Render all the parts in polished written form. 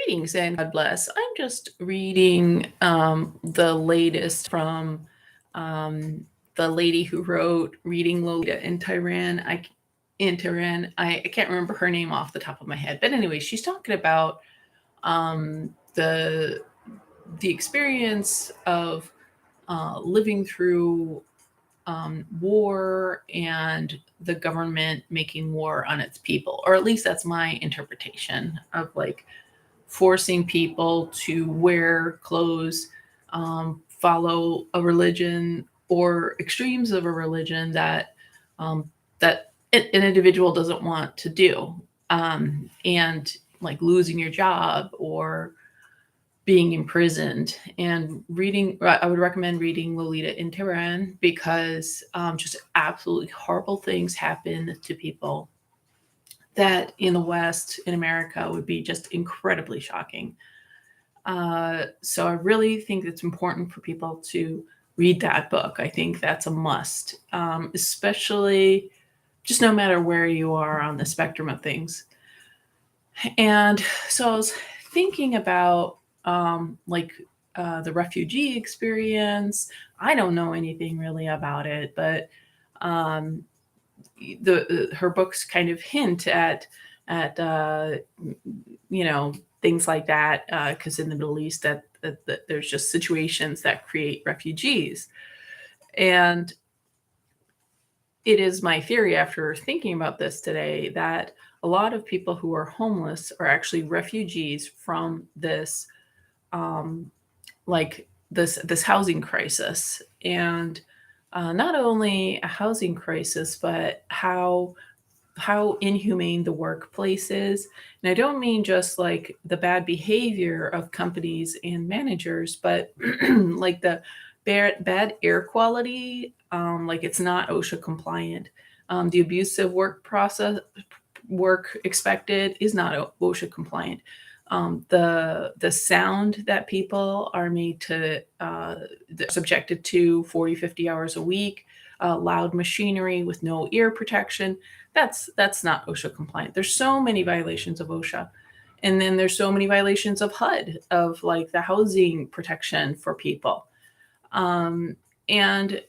Greetings and God bless. I'm just reading the latest from um, the lady who wrote "Reading Lolita in Tehran." I can't remember her name off the top of my head, but anyway, she's talking about the experience of living through war and the government making war on its people, or at least that's my interpretation of like forcing people to wear clothes, follow a religion or extremes of a religion that an individual doesn't want to do, and like losing your job or being imprisoned. And I would recommend reading Lolita in Tehran because just absolutely horrible things happen to people that in the West, in America, would be just incredibly shocking. So I really think it's important for people to read that book. I think that's a must, especially just no matter where you are on the spectrum of things. And so I was thinking about the refugee experience. I don't know anything really about it, but um, her books kind of hint at things like that, because in the Middle East that there's just situations that create refugees. And it is my theory, after thinking about this today, that a lot of people who are homeless are actually refugees from um, this housing crisis. And not only a housing crisis, but how inhumane the workplace is. And I don't mean just like the bad behavior of companies and managers, but like the bad air quality. Like it's not OSHA compliant. The abusive work expected is not OSHA compliant. The sound that people are made to they're subjected to 40, 50 hours a week, loud machinery with no ear protection, that's not OSHA compliant. There's so many violations of OSHA. And then there's so many violations of HUD, of like the housing protection for people. Um, and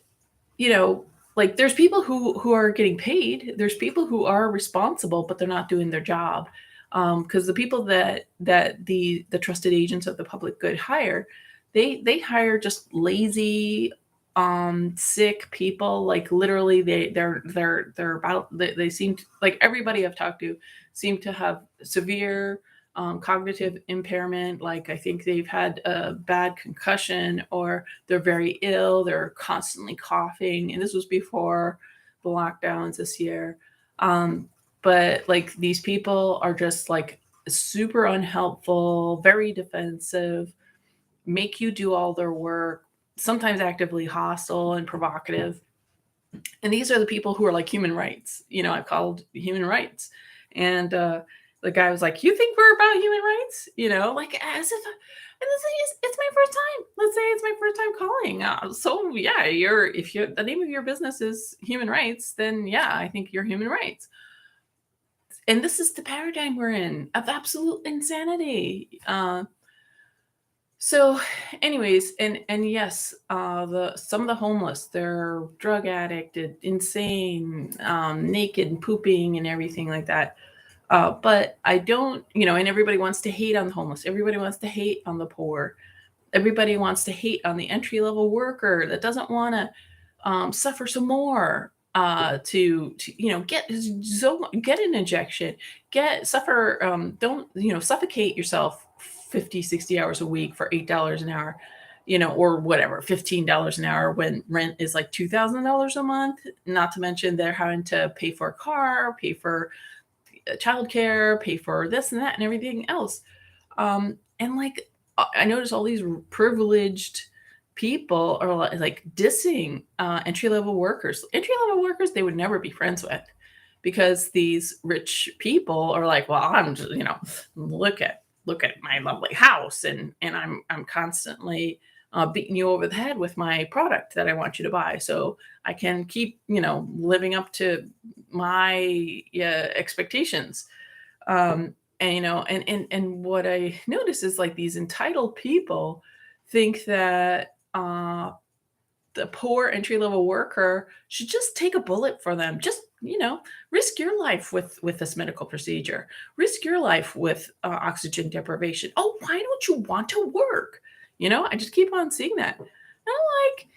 you know, like there's people who are getting paid. There's people who are responsible, but they're not doing their job. Because the people that the trusted agents of the public good hire, they hire just lazy, sick people. Like literally, they're about they seem to, like everybody I've talked to seem to have severe cognitive impairment. Like I think they've had a bad concussion, or they're very ill. They're constantly coughing, and this was before the lockdowns this year. But like these people are just like super unhelpful, very defensive, make you do all their work, sometimes actively hostile and provocative. And these are the people who are like human rights. I've called human rights. And the guy was like, "You think we're about human rights?" Like as if. And this is, it's my first time. Let's say it's my first time calling. So yeah, if the name of your business is human rights, then yeah, I think you're human rights. And this is the paradigm we're in, of absolute insanity. So, anyways, and yes, the some of the homeless, they're drug addicted, insane, naked and pooping and everything like that. But I don't, and everybody wants to hate on the homeless. Everybody wants to hate on the poor. Everybody wants to hate on the entry level worker that doesn't want to suffer some more, to get an injection, get suffer, don't suffocate yourself 50, 60 hours a week for $8 an hour, or whatever, $15 an hour, when rent is like $2,000 a month. Not to mention they're having to pay for a car, pay for childcare, pay for this and that and everything else. And like I notice all these privileged people are like dissing entry level workers. Entry level workers they would never be friends with, because these rich people are like, well, I'm just, look at my lovely house, and I'm constantly beating you over the head with my product that I want you to buy, so I can keep living up to my expectations. And, and what I notice is like these entitled people think that the poor entry level worker should just take a bullet for them. Just, risk your life with this medical procedure. Risk your life with oxygen deprivation. Oh, why don't you want to work? I just keep on seeing that. And I'm like,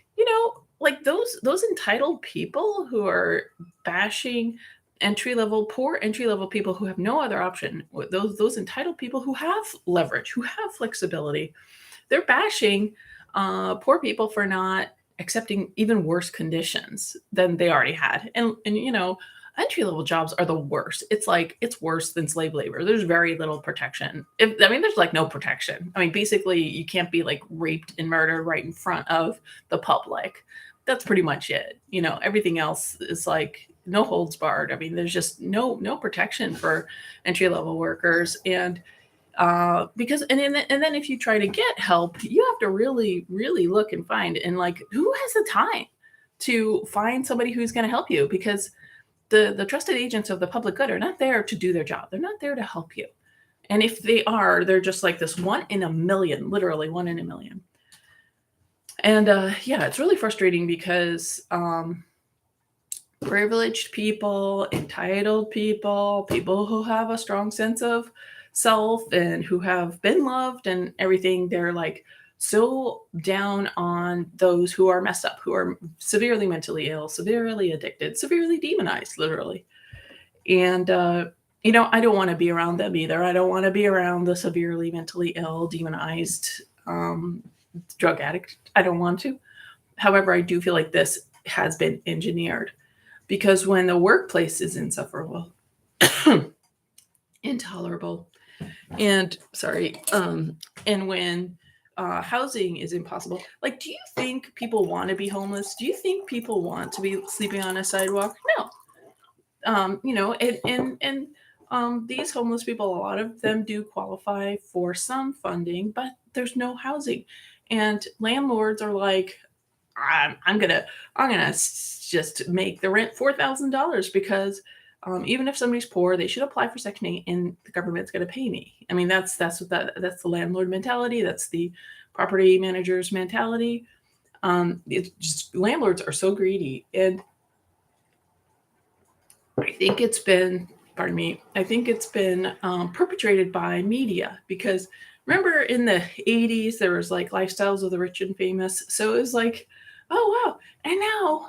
like those entitled people who are bashing poor entry level people who have no other option. Those entitled people who have leverage, who have flexibility, they're bashing poor people for not accepting even worse conditions than they already had. And entry level jobs are the worst. It's like it's worse than slave labor. There's very little protection. There's like no protection. I mean, basically, you can't be like raped and murdered right in front of the public. That's pretty much it. Everything else is like no holds barred. I mean, there's just no protection for entry level workers. And because and then if you try to get help, you have to really really look and find, and like, who has the time to find somebody who's going to help you, because the trusted agents of the public good are not there to do their job. They're not there to help you. And if they are, they're just like this one in a million, literally one in a million. And yeah, it's really frustrating because privileged people, entitled people, people who have a strong sense of self and who have been loved and everything, they're like so down on those who are messed up, who are severely mentally ill, severely addicted, severely demonized, literally. And, I don't want to be around them either. I don't want to be around the severely mentally ill, demonized drug addict. I don't want to. However, I do feel like this has been engineered, because when the workplace is insufferable, intolerable, and sorry, and when housing is impossible, like, do you think people want to be homeless? Do you think people want to be sleeping on a sidewalk? No. These homeless people, a lot of them do qualify for some funding, but there's no housing, and landlords are like, I'm gonna just make the rent $4,000 because even if somebody's poor, they should apply for Section 8, and the government's gonna pay me. I mean, that's the landlord mentality. That's the property manager's mentality. It's just landlords are so greedy, and I think it's been, pardon me, I think it's been perpetrated by media, because remember in the 80s there was like lifestyles of the rich and famous. So it was like, oh wow. And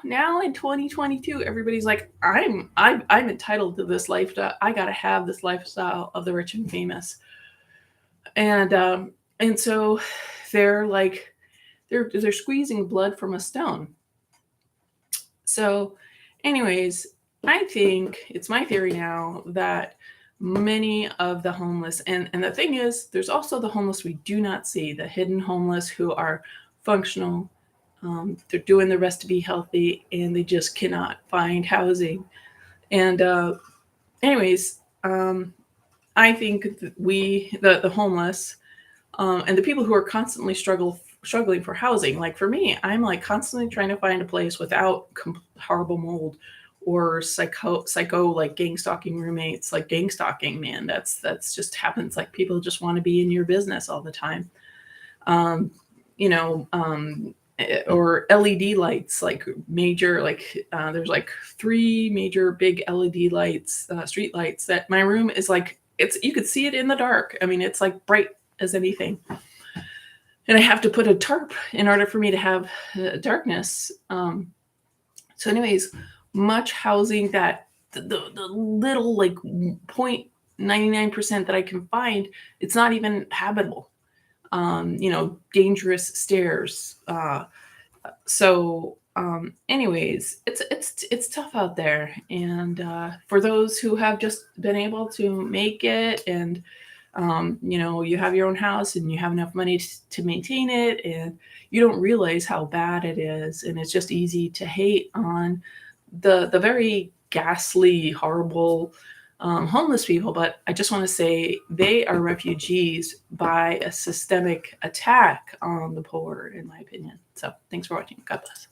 now in 2022, everybody's like, I'm entitled to this lifestyle. I gotta have this lifestyle of the rich and famous. And so they're like they're squeezing blood from a stone. So, anyways, I think it's my theory now that many of the homeless, and the thing is, there's also the homeless we do not see, the hidden homeless who are functional. They're doing their best to be healthy, and they just cannot find housing. And anyways, I think that the homeless, and the people who are constantly struggling for housing. Like for me, I'm like constantly trying to find a place without horrible mold or psycho like gang stalking roommates. Like gang stalking, man, that's just happens. Like people just want to be in your business all the time. Um, or LED lights, like major, like there's like 3 major big LED lights, street lights, that my room is like, you could see it in the dark. I mean, it's like bright as anything. And I have to put a tarp in order for me to have darkness. So anyways, much housing that the little like 0.99% that I can find, it's not even habitable. Dangerous stairs. Anyways, it's tough out there, and for those who have just been able to make it, and you have your own house and you have enough money to maintain it, and you don't realize how bad it is, and it's just easy to hate on the very ghastly, horrible homeless people. But I just want to say they are refugees by a systemic attack on the poor, in my opinion. So thanks for watching. God bless.